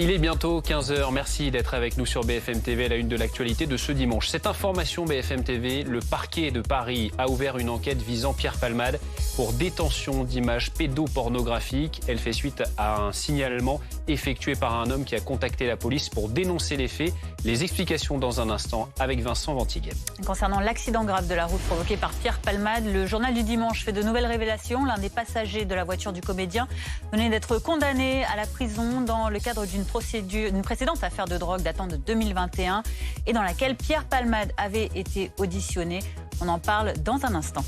Il est bientôt 15 h. Merci d'être avec nous sur BFM TV à la une de l'actualité de ce dimanche. Cette information BFM TV, le parquet de Paris a ouvert une enquête visant Pierre Palmade pour détention d'images pédopornographiques. Elle fait suite à un signalement effectué par un homme qui a contacté la police pour dénoncer les faits. Les explications dans un instant avec Vincent Ventiguen. Concernant l'accident grave de la route provoqué par Pierre Palmade, le journal du dimanche fait de nouvelles révélations. L'un des passagers de la voiture du comédien venait d'être condamné à la prison dans le cadre d'une précédente affaire de drogue datant de 2021 et dans laquelle Pierre Palmade avait été auditionné. On en parle dans un instant.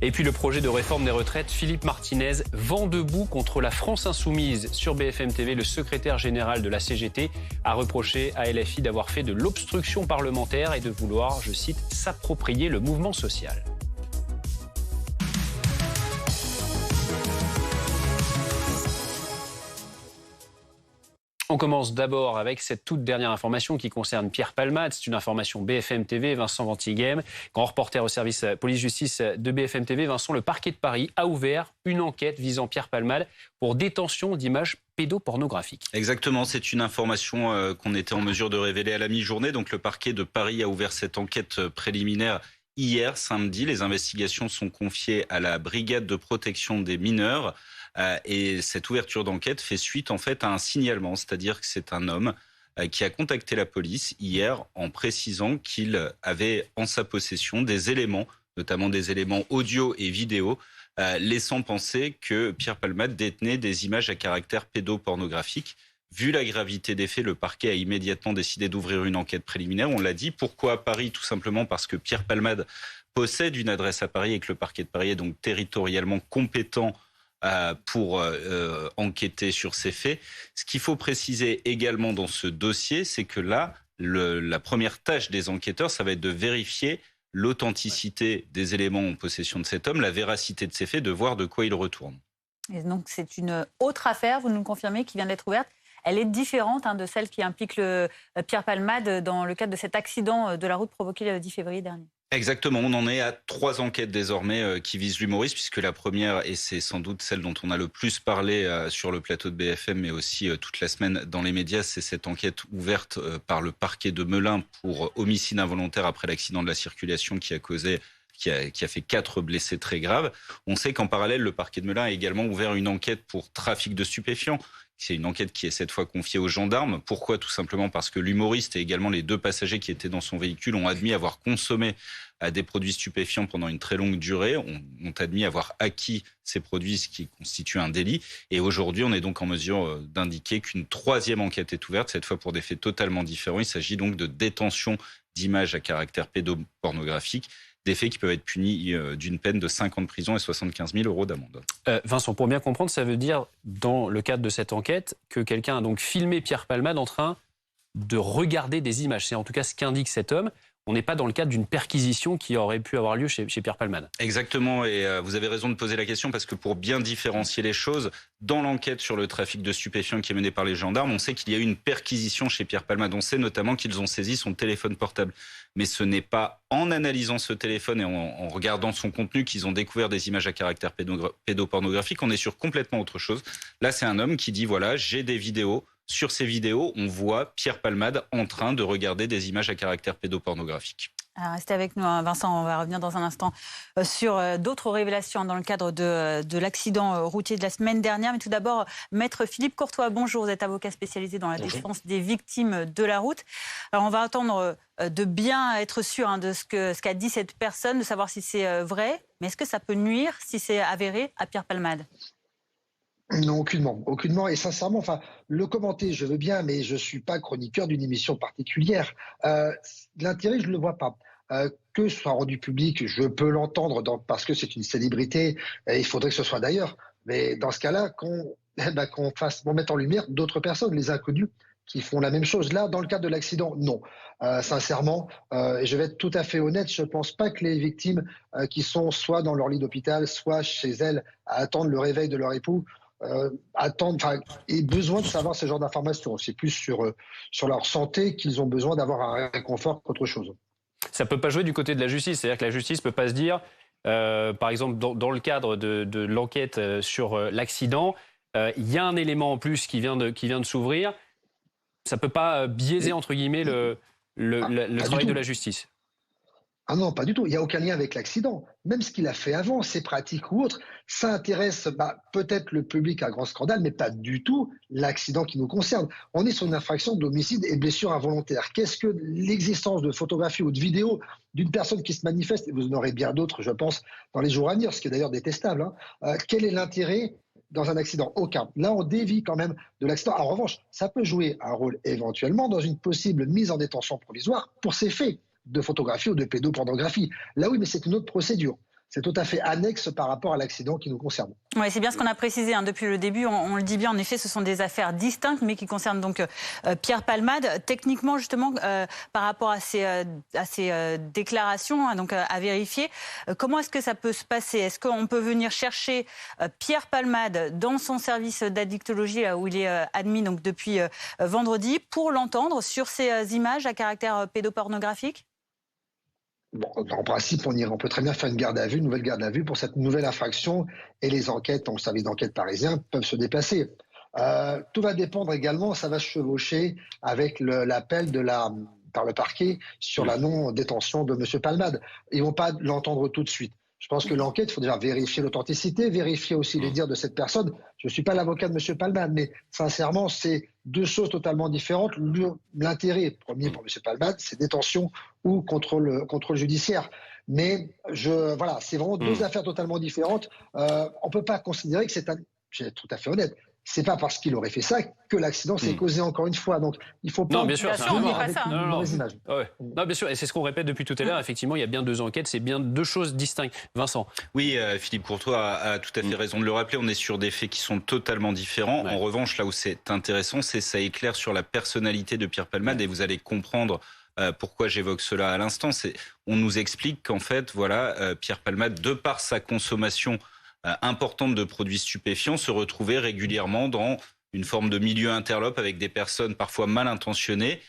Et puis le projet de réforme des retraites, Philippe Martinez vent debout contre la France insoumise. Sur BFM TV, le secrétaire général de la CGT a reproché à LFI d'avoir fait de l'obstruction parlementaire et de vouloir, je cite, s'approprier le mouvement social. On commence d'abord avec cette toute dernière information qui concerne Pierre Palmade. C'est une information BFM TV, Vincent Ventiguen, grand reporter au service police-justice de BFM TV. Vincent, le parquet de Paris a ouvert une enquête visant Pierre Palmade pour détention d'images pédopornographiques. Exactement, c'est une information qu'on était en mesure de révéler à la mi-journée. Donc le parquet de Paris a ouvert cette enquête préliminaire hier, samedi. Les investigations sont confiées à la brigade de protection des mineurs. Et cette ouverture d'enquête fait suite en fait à un signalement, c'est-à-dire que c'est un homme qui a contacté la police hier en précisant qu'il avait en sa possession des éléments, notamment des éléments audio et vidéo, laissant penser que Pierre Palmade détenait des images à caractère pédopornographique. Vu la gravité des faits, le parquet a immédiatement décidé d'ouvrir une enquête préliminaire. On l'a dit. Pourquoi à Paris? Tout simplement parce que Pierre Palmade possède une adresse à Paris et que le parquet de Paris est donc territorialement compétent pour enquêter sur ces faits. Ce qu'il faut préciser également dans ce dossier, c'est que là, la première tâche des enquêteurs, ça va être de vérifier l'authenticité des éléments en possession de cet homme, la véracité de ces faits, de voir de quoi il retourne. Et donc c'est une autre affaire, vous nous confirmez, qui vient d'être ouverte. Elle est différente de celle qui implique Pierre Palmade dans le cadre de cet accident de la route provoqué le 10 février dernier. Exactement, on en est à 3 enquêtes désormais qui visent l'humoriste, puisque la première, et c'est sans doute celle dont on a le plus parlé sur le plateau de BFM, mais aussi toute la semaine dans les médias, c'est cette enquête ouverte par le parquet de Melun pour homicide involontaire après l'accident de la circulation qui a fait 4 blessés très graves. On sait qu'en parallèle, le parquet de Melun a également ouvert une enquête pour trafic de stupéfiants. C'est une enquête qui est cette fois confiée aux gendarmes. Pourquoi? Tout simplement parce que l'humoriste et également les 2 passagers qui étaient dans son véhicule ont admis avoir consommé des produits stupéfiants pendant une très longue durée, ont admis avoir acquis ces produits, ce qui constitue un délit. Et aujourd'hui, on est donc en mesure d'indiquer qu'une 3e enquête est ouverte, cette fois pour des faits totalement différents. Il s'agit donc de détention d'images à caractère pédopornographique, des faits qui peuvent être punis d'une peine de 5 ans de prison et 75 000 € d'amende. Vincent, pour bien comprendre, ça veut dire, dans le cadre de cette enquête, que quelqu'un a donc filmé Pierre Palmade en train de regarder des images. C'est en tout cas ce qu'indique cet homme. On n'est pas dans le cadre d'une perquisition qui aurait pu avoir lieu chez Pierre Palmade. Exactement, et vous avez raison de poser la question, parce que pour bien différencier les choses, dans l'enquête sur le trafic de stupéfiants qui est menée par les gendarmes, on sait qu'il y a eu une perquisition chez Pierre Palmade. On sait notamment qu'ils ont saisi son téléphone portable. Mais ce n'est pas en analysant ce téléphone et en regardant son contenu qu'ils ont découvert des images à caractère pédopornographique. On est sur complètement autre chose. Là, c'est un homme qui dit, voilà, j'ai des vidéos. Sur ces vidéos, on voit Pierre Palmade en train de regarder des images à caractère pédopornographique. Alors, restez avec nous, Vincent. On va revenir dans un instant sur d'autres révélations dans le cadre de l'accident routier de la semaine dernière. Mais tout d'abord, Maître Philippe Courtois, bonjour. Vous êtes avocat spécialisé dans la défense des victimes de la route. Alors, on va attendre de bien être sûr de ce qu'a dit cette personne, de savoir si c'est vrai. Mais est-ce que ça peut nuire, si c'est avéré, à Pierre Palmade ? Non, aucunement. Et sincèrement, le commenter, je veux bien, mais je ne suis pas chroniqueur d'une émission particulière. L'intérêt, je ne le vois pas. Que ce soit rendu public, je peux l'entendre parce que c'est une célébrité, et il faudrait que ce soit d'ailleurs. Mais dans ce cas-là, qu'on mette en lumière d'autres personnes, les inconnus, qui font la même chose. Là, dans le cadre de l'accident, non. Sincèrement, et je vais être tout à fait honnête, je ne pense pas que les victimes qui sont soit dans leur lit d'hôpital, soit chez elles, à attendre le réveil de leur époux, aient besoin de savoir ce genre d'informations. C'est plus sur leur santé qu'ils ont besoin d'avoir un réconfort qu'autre chose. Ça ne peut pas jouer du côté de la justice. C'est-à-dire que la justice ne peut pas se dire, par exemple, dans le cadre de l'enquête sur l'accident, il y a un élément en plus qui vient de s'ouvrir. Ça ne peut pas biaiser, entre guillemets, le travail de la justice. Ah non, pas du tout. Il n'y a aucun lien avec l'accident. Même ce qu'il a fait avant, ses pratiques ou autres, ça intéresse peut-être le public à grand scandale, mais pas du tout l'accident qui nous concerne. On est sur une infraction d'homicide et blessure involontaire. Qu'est-ce que l'existence de photographies ou de vidéos d'une personne qui se manifeste, et vous en aurez bien d'autres, je pense, dans les jours à venir, ce qui est d'ailleurs détestable, quel est l'intérêt dans un accident? Aucun. Là, on dévie quand même de l'accident. En revanche, ça peut jouer un rôle éventuellement dans une possible mise en détention provisoire pour ces faits de photographie ou de pédopornographie. Là oui, mais c'est une autre procédure. C'est tout à fait annexe par rapport à l'accident qui nous concerne. Oui, c'est bien ce qu'on a précisé depuis le début. On le dit bien, en effet, ce sont des affaires distinctes, mais qui concernent donc Pierre Palmade. Techniquement, justement, par rapport à ces déclarations, donc à vérifier, comment est-ce que ça peut se passer? Est-ce qu'on peut venir chercher Pierre Palmade dans son service d'addictologie, là où il est admis donc depuis vendredi, pour l'entendre sur ces images à caractère pédopornographique? Bon, en principe, on peut très bien faire une nouvelle garde à vue pour cette nouvelle infraction, et les enquêtes, en service d'enquête parisien, peuvent se déplacer. Tout va dépendre également, ça va se chevaucher avec l'appel par le parquet sur la non-détention de M. Palmade. Ils ne vont pas l'entendre tout de suite. Je pense que l'enquête, il faut déjà vérifier l'authenticité, vérifier aussi les dires de cette personne. Je ne suis pas l'avocat de M. Palmade, mais sincèrement, c'est deux choses totalement différentes. L'intérêt premier pour M. Palmade, c'est détention ou contrôle judiciaire. Mais voilà, c'est vraiment deux affaires totalement différentes. On ne peut pas considérer que je vais être tout à fait honnête, c'est pas parce qu'il aurait fait ça que l'accident s'est causé, encore une fois. Donc, il faut pas... Non, bien sûr, on dit pas ça. Non, bien sûr, et c'est ce qu'on répète depuis tout à l'heure. Effectivement, il y a bien deux enquêtes, c'est bien deux choses distinctes. Vincent. Oui, Philippe Courtois a tout à fait raison de le rappeler. On est sur des faits qui sont totalement différents. Ouais. En revanche, là où c'est intéressant, c'est ça éclaire sur la personnalité de Pierre Palmade, et vous allez comprendre pourquoi j'évoque cela à l'instant. On nous explique qu'en fait, Pierre Palmade, de par sa consommation importante de produits stupéfiants, se retrouvait régulièrement dans une forme de milieu interlope avec des personnes parfois mal intentionnées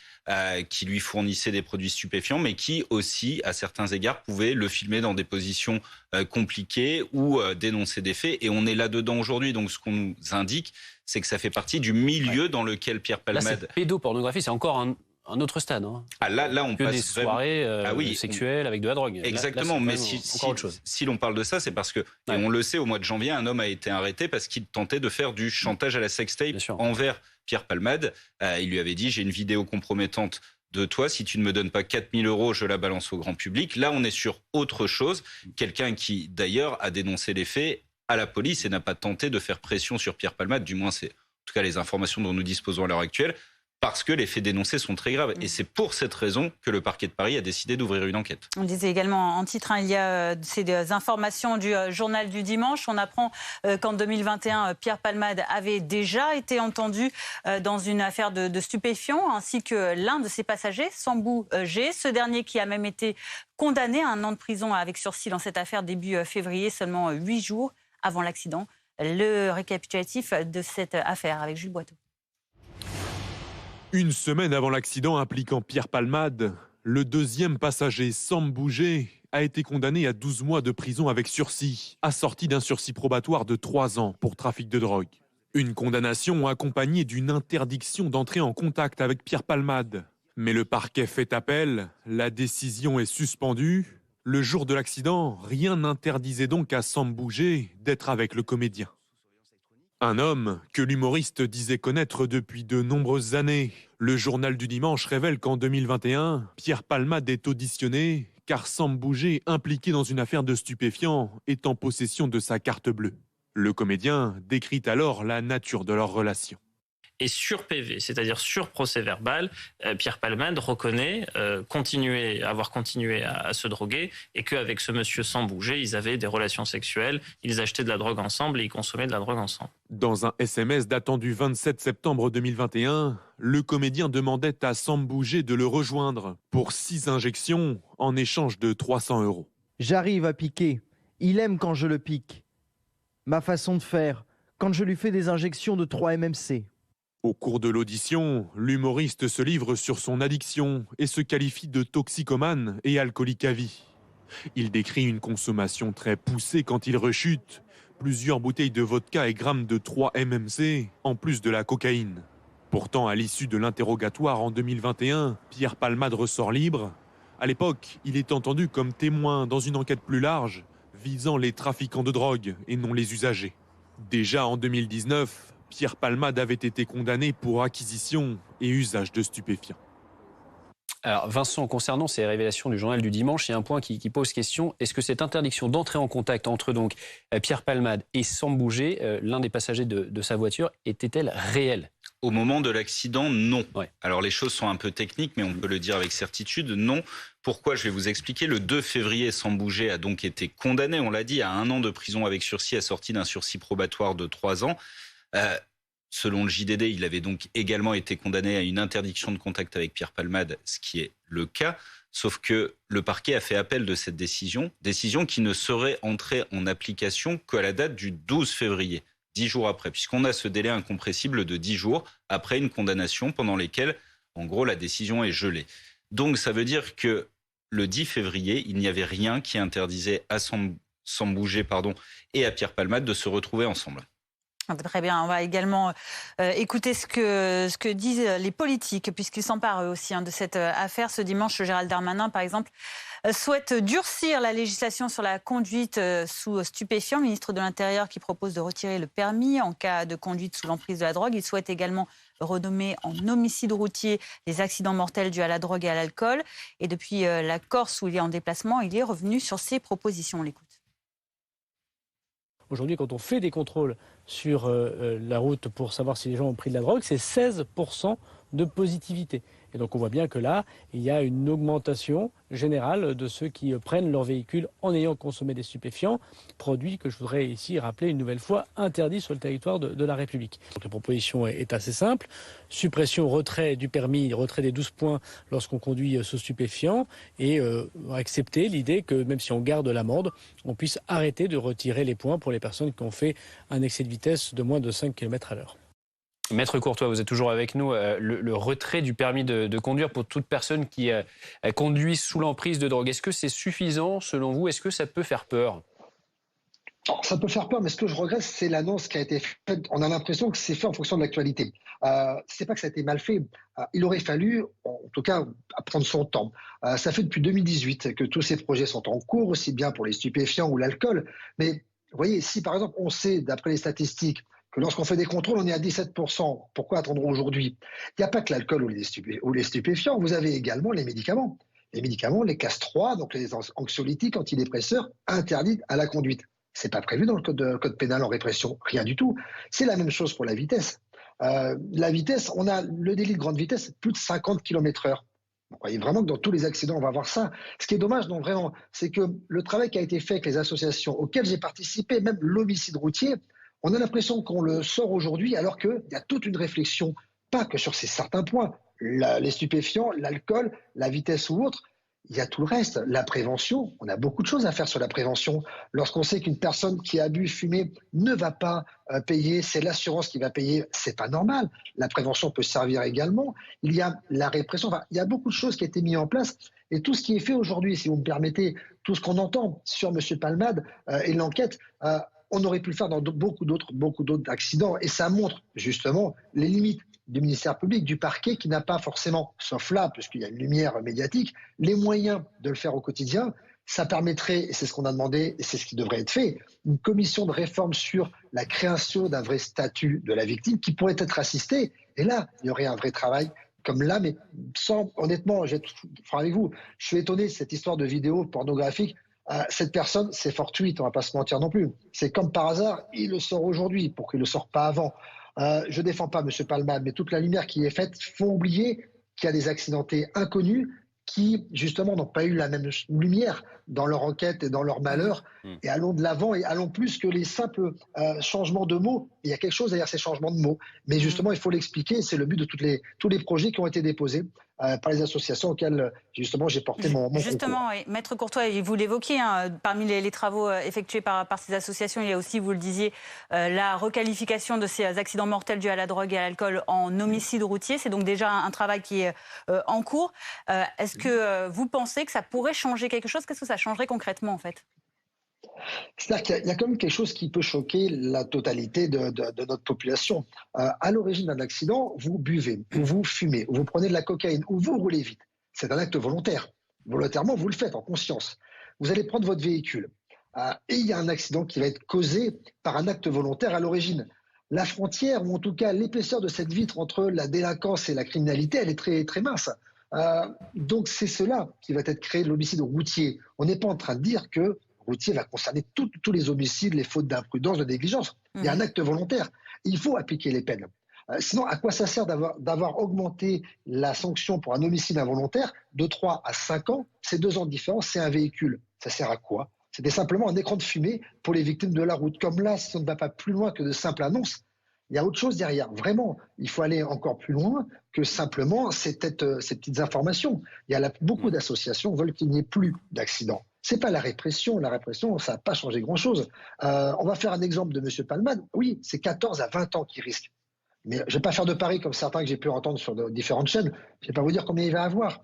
qui lui fournissaient des produits stupéfiants, mais qui aussi, à certains égards, pouvaient le filmer dans des positions compliquées ou dénoncer des faits. Et on est là-dedans aujourd'hui. Donc ce qu'on nous indique, c'est que ça fait partie du milieu dans lequel Pierre Palmade... Là, c'est pédopornographie, c'est encore un autre stade. Là, on passe des soirées sexuelles avec de la drogue. Exactement, mais si l'on parle de ça, c'est parce que, et on le sait, au mois de janvier, un homme a été arrêté parce qu'il tentait de faire du chantage à la sextape envers Pierre Palmade. Il lui avait dit, j'ai une vidéo compromettante de toi, si tu ne me donnes pas 4 000 €, je la balance au grand public. Là, on est sur autre chose. Quelqu'un qui, d'ailleurs, a dénoncé les faits à la police et n'a pas tenté de faire pression sur Pierre Palmade, du moins c'est en tout cas les informations dont nous disposons à l'heure actuelle, parce que les faits dénoncés sont très graves. Et c'est pour cette raison que le parquet de Paris a décidé d'ouvrir une enquête. On disait également en titre, il y a ces informations du journal du dimanche. On apprend qu'en 2021, Pierre Palmade avait déjà été entendu dans une affaire de stupéfiants, ainsi que l'un de ses passagers, Sambou G. Ce dernier qui a même été condamné à 1 an de prison avec sursis dans cette affaire début février, seulement 8 jours avant l'accident. Le récapitulatif de cette affaire avec Jules Boiteau. Une semaine avant l'accident impliquant Pierre Palmade, le deuxième passager, Sambou G, a été condamné à 12 mois de prison avec sursis, assorti d'un sursis probatoire de 3 ans pour trafic de drogue. Une condamnation accompagnée d'une interdiction d'entrer en contact avec Pierre Palmade. Mais le parquet fait appel, la décision est suspendue. Le jour de l'accident, rien n'interdisait donc à Sambou G d'être avec le comédien. Un homme que l'humoriste disait connaître depuis de nombreuses années. Le journal du dimanche révèle qu'en 2021, Pierre Palmade est auditionné car Sambou G, impliqué dans une affaire de stupéfiants, est en possession de sa carte bleue. Le comédien décrit alors la nature de leur relation. Et sur PV, c'est-à-dire sur procès verbal, Pierre Palmade reconnaît avoir continué à se droguer et qu'avec ce monsieur Sambou G, ils avaient des relations sexuelles, ils achetaient de la drogue ensemble et ils consommaient de la drogue ensemble. Dans un SMS datant du 27 septembre 2021, le comédien demandait à Sambou G de le rejoindre pour 6 injections en échange de 300 €. J'arrive à piquer. Il aime quand je le pique. Ma façon de faire, quand je lui fais des injections de 3 MMC. Au cours de l'audition, l'humoriste se livre sur son addiction et se qualifie de toxicomane et alcoolique à vie. Il décrit une consommation très poussée quand il rechute, plusieurs bouteilles de vodka et grammes de 3 MMC, en plus de la cocaïne. Pourtant, à l'issue de l'interrogatoire en 2021, Pierre Palmade ressort libre. À l'époque, il est entendu comme témoin dans une enquête plus large, visant les trafiquants de drogue et non les usagers. Déjà en 2019, Pierre Palmade avait été condamné pour acquisition et usage de stupéfiants. Alors Vincent, concernant ces révélations du journal du dimanche, il y a un point qui pose question. Est-ce que cette interdiction d'entrer en contact entre donc Pierre Palmade et Sambouget, l'un des passagers de sa voiture, était-elle réelle ? Au moment de l'accident, non. Ouais. Alors les choses sont un peu techniques, mais on peut le dire avec certitude, non. Pourquoi ? Je vais vous expliquer. Le 2 février, Sambouget a donc été condamné, on l'a dit, à 1 an de prison avec sursis, assorti d'un sursis probatoire de 3 ans. Selon le JDD, il avait donc également été condamné à une interdiction de contact avec Pierre Palmade, ce qui est le cas. Sauf que le parquet a fait appel de cette décision qui ne serait entrée en application qu'à la date du 12 février, 10 jours après, puisqu'on a ce délai incompressible de 10 jours après une condamnation pendant lesquels, en gros, la décision est gelée. Donc ça veut dire que le 10 février, il n'y avait rien qui interdisait à Sambouget et à Pierre Palmade de se retrouver ensemble. Très bien, on va également écouter ce que disent les politiques, puisqu'ils s'emparent eux aussi de cette affaire. Ce dimanche, Gérald Darmanin, par exemple, souhaite durcir la législation sur la conduite sous stupéfiants. Le ministre de l'Intérieur qui propose de retirer le permis en cas de conduite sous l'emprise de la drogue. Il souhaite également renommer en homicide routier les accidents mortels dus à la drogue et à l'alcool. Et depuis la Corse où il est en déplacement, il est revenu sur ses propositions. On l'écoute. Aujourd'hui, quand on fait des contrôles sur la route pour savoir si les gens ont pris de la drogue, c'est 16% de positivité. Et donc on voit bien que là, il y a une augmentation générale de ceux qui prennent leur véhicule en ayant consommé des stupéfiants, produits que je voudrais ici rappeler une nouvelle fois interdits sur le territoire de la République. Donc la proposition est assez simple, suppression, retrait du permis, retrait des 12 points lorsqu'on conduit sous stupéfiants et accepter l'idée que même si on garde l'amende, on puisse arrêter de retirer les points pour les personnes qui ont fait un excès de vitesse de moins de 5 km à l'heure. Maître Courtois, vous êtes toujours avec nous. Le retrait du permis de conduire pour toute personne qui conduit sous l'emprise de drogue, est-ce que c'est suffisant selon vous ? Est-ce que ça peut faire peur ? Ça peut faire peur, mais ce que je regrette, c'est l'annonce qui a été faite. On a l'impression que c'est fait en fonction de l'actualité. C'est pas que ça a été mal fait. Il aurait fallu, en tout cas, prendre son temps. Ça fait depuis 2018 que tous ces projets sont en cours, aussi bien pour les stupéfiants ou l'alcool. Mais vous voyez, si par exemple on sait, d'après les statistiques, que lorsqu'on fait des contrôles, on est à 17%. Pourquoi attendre aujourd'hui ? Il n'y a pas que l'alcool ou les stupéfiants, vous avez également les médicaments. Les médicaments, les classes 3, donc les anxiolytiques, antidépresseurs, interdits à la conduite. Ce n'est pas prévu dans le code pénal en répression, rien du tout. C'est la même chose pour la vitesse. La vitesse, on a le délit de grande vitesse, plus de 50 km/h. Vous voyez vraiment que dans tous les accidents, on va voir ça. Ce qui est dommage, donc vraiment, c'est que le travail qui a été fait avec les associations auxquelles j'ai participé, même l'homicide routier, on a l'impression qu'on le sort aujourd'hui alors qu'il y a toute une réflexion, pas que sur ces certains points, les stupéfiants, l'alcool, la vitesse ou autre, il y a tout le reste. La prévention, on a beaucoup de choses à faire sur la prévention. Lorsqu'on sait qu'une personne qui a bu, fumé, ne va pas payer, c'est l'assurance qui va payer, c'est pas normal. La prévention peut servir également. Il y a la répression, enfin, il y a beaucoup de choses qui ont été mises en place. Et tout ce qui est fait aujourd'hui, si vous me permettez, tout ce qu'on entend sur M. Palmade et l'enquête, on aurait pu le faire dans beaucoup d'autres accidents. Et ça montre justement les limites du ministère public, du parquet, qui n'a pas forcément, sauf là, puisqu'il y a une lumière médiatique, les moyens de le faire au quotidien. Ça permettrait, et c'est ce qu'on a demandé, et c'est ce qui devrait être fait, une commission de réforme sur la création d'un vrai statut de la victime qui pourrait être assisté. Et là, il y aurait un vrai travail comme là, mais sans, honnêtement, je vais être franc avec vous, je suis étonné de cette histoire de vidéo pornographique. Cette personne, c'est fortuite, on ne va pas se mentir non plus. C'est comme par hasard, il le sort aujourd'hui, pour qu'il ne le sorte pas avant. Je ne défends pas M. Palmade, mais toute la lumière qui est faite font oublier qu'il y a des accidentés inconnus qui, justement, n'ont pas eu la même lumière dans leur enquête et dans leur malheur. Et allons de l'avant et allons plus que les simples changements de mots. Il y a quelque chose derrière ces changements de mots. Mais justement, il faut l'expliquer. C'est le but de tous les projets qui ont été déposés par les associations auxquelles, justement, j'ai porté mon Justement, concours. Maître Courtois, vous l'évoquiez, parmi les travaux effectués par ces associations, il y a aussi, vous le disiez, la requalification de ces accidents mortels dus à la drogue et à l'alcool en homicide routier. C'est donc déjà un travail qui est en cours. Est-ce que vous pensez que ça pourrait changer quelque chose ? Qu'est-ce que ça changerait concrètement, en fait ? C'est-à-dire qu'il y a quand même quelque chose qui peut choquer la totalité de notre population. À l'origine d'un accident, vous buvez, ou vous fumez, ou vous prenez de la cocaïne, ou vous roulez vite. C'est un acte volontaire. Volontairement, vous le faites en conscience. Vous allez prendre votre véhicule. Et il y a un accident qui va être causé par un acte volontaire à l'origine. La frontière, ou en tout cas l'épaisseur de cette vitre entre la délinquance et la criminalité, elle est très, très mince. Donc c'est cela qui va être créé, l'homicide routier. On n'est pas en train de dire que routier va concerner tous les homicides, les fautes d'imprudence, de négligence. Il y a un acte volontaire. Il faut appliquer les peines. Sinon, à quoi ça sert d'avoir augmenté la sanction pour un homicide involontaire de 3 à 5 ans? C'est 2 ans de différence, c'est un véhicule. Ça sert à quoi? C'était simplement un écran de fumée pour les victimes de la route. Comme là, si on ne va pas plus loin que de simples annonces, il y a autre chose derrière. Vraiment, il faut aller encore plus loin que simplement ces petites informations. Beaucoup d'associations veulent qu'il n'y ait plus d'accidents. Ce n'est pas la répression. La répression, ça n'a pas changé grand-chose. On va faire un exemple de M. Palmade. Oui, c'est 14 à 20 ans qu'il risque. Mais je ne vais pas faire de paris comme certains que j'ai pu entendre sur différentes chaînes. Je ne vais pas vous dire combien il va avoir.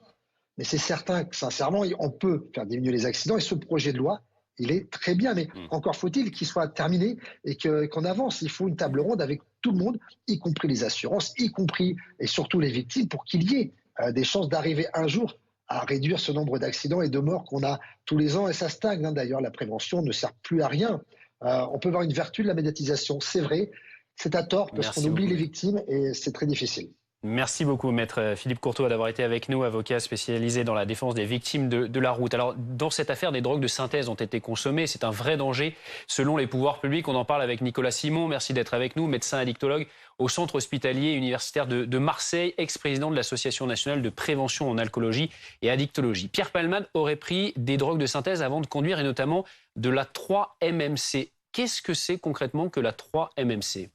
Mais c'est certain que, sincèrement, on peut faire diminuer les accidents. Et ce projet de loi, il est très bien. Mais encore faut-il qu'il soit terminé et qu'on avance. Il faut une table ronde avec tout le monde, y compris les assurances, y compris et surtout les victimes, pour qu'il y ait des chances d'arriver un jour à réduire ce nombre d'accidents et de morts qu'on a tous les ans. Et ça stagne, hein. D'ailleurs, la prévention ne sert plus à rien. On peut voir une vertu de la médiatisation, c'est vrai. C'est à tort parce qu'on oublie les victimes et c'est très difficile. Merci beaucoup, maître Philippe Courtois, d'avoir été avec nous, avocat spécialisé dans la défense des victimes de la route. Alors, dans cette affaire, des drogues de synthèse ont été consommées. C'est un vrai danger selon les pouvoirs publics. On en parle avec Nicolas Simon. Merci d'être avec nous, médecin addictologue au centre hospitalier universitaire de Marseille, ex-président de l'Association nationale de prévention en alcoolologie et addictologie. Pierre Palmade aurait pris des drogues de synthèse avant de conduire et notamment de la 3-MMC. Qu'est-ce que c'est concrètement que la 3-MMC ?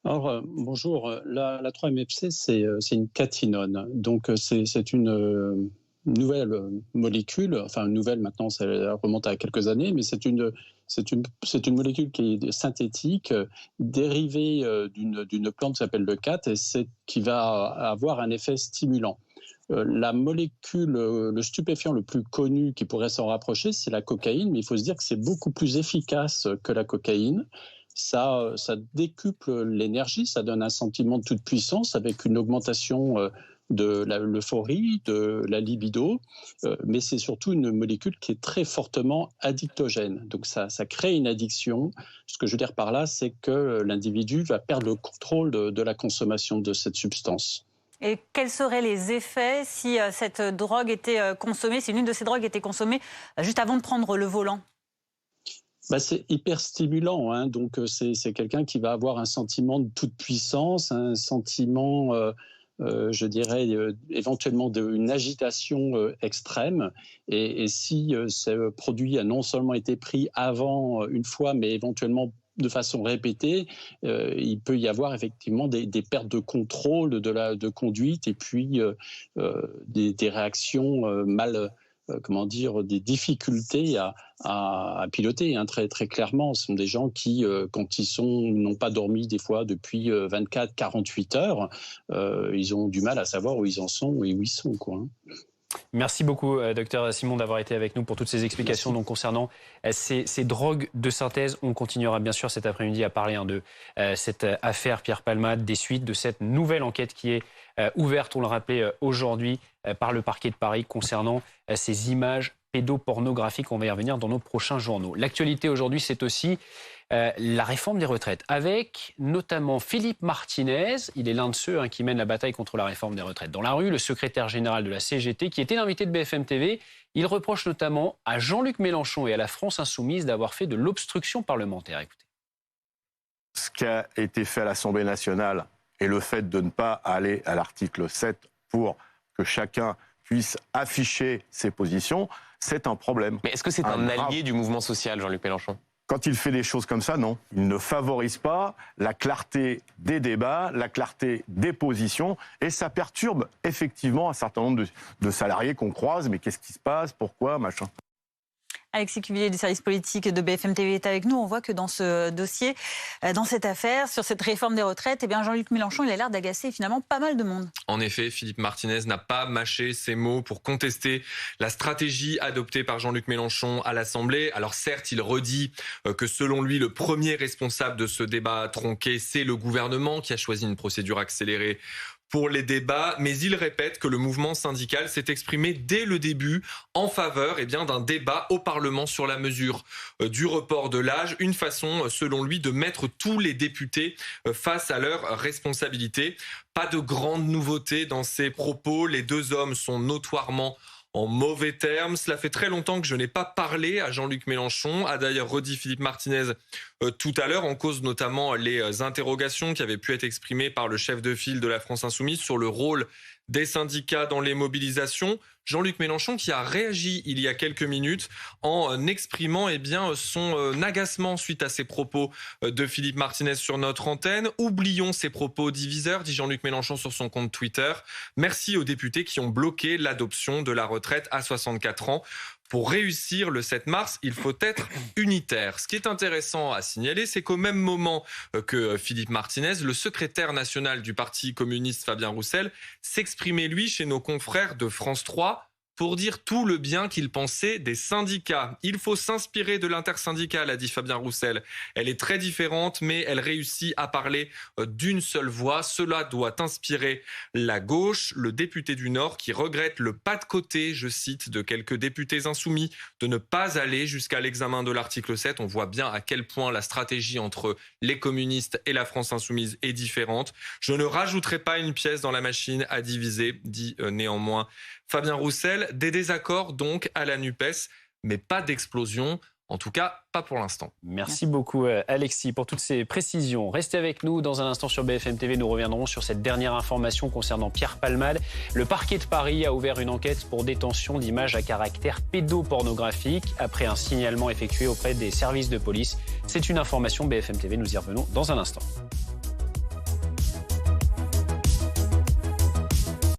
Alors, bonjour. La 3-MMC, c'est une catinone. Donc, c'est une nouvelle molécule. Enfin, nouvelle maintenant, ça remonte à quelques années, mais c'est une molécule qui est synthétique, dérivée d'une plante qui s'appelle le 4 et qui va avoir un effet stimulant. La molécule, le stupéfiant le plus connu qui pourrait s'en rapprocher, c'est la cocaïne, mais il faut se dire que c'est beaucoup plus efficace que la cocaïne. Ça décuple l'énergie, ça donne un sentiment de toute puissance avec une augmentation de l'euphorie, de la libido, mais c'est surtout une molécule qui est très fortement addictogène. Donc ça crée une addiction. Ce que je veux dire par là, c'est que l'individu va perdre le contrôle de la consommation de cette substance. Et quels seraient les effets si cette drogue était consommée, si l'une de ces drogues était consommée juste avant de prendre le volant ? C'est hyper stimulant, hein. Donc c'est quelqu'un qui va avoir un sentiment de toute puissance, un sentiment, je dirais, éventuellement d'une agitation extrême. Et si ce produit a non seulement été pris avant une fois, mais éventuellement de façon répétée, il peut y avoir effectivement des pertes de contrôle de conduite et puis des réactions des difficultés à piloter, hein, très, très clairement. Ce sont des gens qui, quand n'ont pas dormi des fois depuis 24, 48 heures, ils ont du mal à savoir où ils en sont et où ils sont, quoi. Merci beaucoup, docteur Simon, d'avoir été avec nous pour toutes ces explications donc, concernant ces drogues de synthèse. On continuera bien sûr cet après-midi à parler de cette affaire Pierre Palmade, des suites de cette nouvelle enquête qui est ouverte, on le rappelait aujourd'hui, par le parquet de Paris concernant ces images pédopornographiques. On va y revenir dans nos prochains journaux. L'actualité aujourd'hui, c'est aussi la réforme des retraites, avec notamment Philippe Martinez. Il est l'un de ceux qui mènent la bataille contre la réforme des retraites dans la rue, le secrétaire général de la CGT, qui était l'invité de BFM TV. Il reproche notamment à Jean-Luc Mélenchon et à la France Insoumise d'avoir fait de l'obstruction parlementaire. Écoutez. Ce qui a été fait à l'Assemblée nationale et le fait de ne pas aller à l'article 7 pour que chacun puisse afficher ses positions, c'est un problème. Mais est-ce que c'est un allié du mouvement social, Jean-Luc Mélenchon ? Quand il fait des choses comme ça, non. Il ne favorise pas la clarté des débats, la clarté des positions, et ça perturbe effectivement un certain nombre de salariés qu'on croise. Mais qu'est-ce qui se passe ? Pourquoi ? Machin. Alexis Cuvillier du service politique de BFM TV est avec nous. On voit que dans ce dossier, dans cette affaire, sur cette réforme des retraites, Jean-Luc Mélenchon, il a l'air d'agacer finalement pas mal de monde. En effet, Philippe Martinez n'a pas mâché ses mots pour contester la stratégie adoptée par Jean-Luc Mélenchon à l'Assemblée. Alors certes, il redit que selon lui, le premier responsable de ce débat tronqué, c'est le gouvernement qui a choisi une procédure accélérée pour les débats, mais il répète que le mouvement syndical s'est exprimé dès le début en faveur d'un débat au Parlement sur la mesure du report de l'âge, une façon selon lui de mettre tous les députés face à leurs responsabilités. Pas de grande nouveauté dans ses propos, les deux hommes sont notoirement en mauvais termes. Cela fait très longtemps que je n'ai pas parlé à Jean-Luc Mélenchon, a d'ailleurs redit Philippe Martinez tout à l'heure, en cause notamment les interrogations qui avaient pu être exprimées par le chef de file de la France Insoumise sur le rôle des syndicats dans les mobilisations. Jean-Luc Mélenchon qui a réagi il y a quelques minutes en exprimant son agacement suite à ces propos de Philippe Martinez sur notre antenne. Oublions ces propos diviseurs, dit Jean-Luc Mélenchon sur son compte Twitter. Merci aux députés qui ont bloqué l'adoption de la retraite à 64 ans. Pour réussir le 7 mars, il faut être unitaire. Ce qui est intéressant à signaler, c'est qu'au même moment que Philippe Martinez, le secrétaire national du Parti communiste Fabien Roussel s'exprimait, lui, chez nos confrères de France 3 pour dire tout le bien qu'il pensait des syndicats. Il faut s'inspirer de l'intersyndicale, a dit Fabien Roussel. Elle est très différente, mais elle réussit à parler d'une seule voix. Cela doit inspirer la gauche. Le député du Nord qui regrette le pas de côté, je cite, de quelques députés insoumis, de ne pas aller jusqu'à l'examen de l'article 7. On voit bien à quel point la stratégie entre les communistes et la France insoumise est différente. Je ne rajouterai pas une pièce dans la machine à diviser, dit néanmoins Fabien Roussel. Des désaccords donc à la NUPES, mais pas d'explosion. En tout cas, pas pour l'instant. Merci beaucoup Alexis pour toutes ces précisions. Restez avec nous dans un instant sur BFM TV. Nous reviendrons sur cette dernière information concernant Pierre Palmade. Le parquet de Paris a ouvert une enquête pour détention d'images à caractère pédopornographique après un signalement effectué auprès des services de police. C'est une information BFM TV. Nous y revenons dans un instant.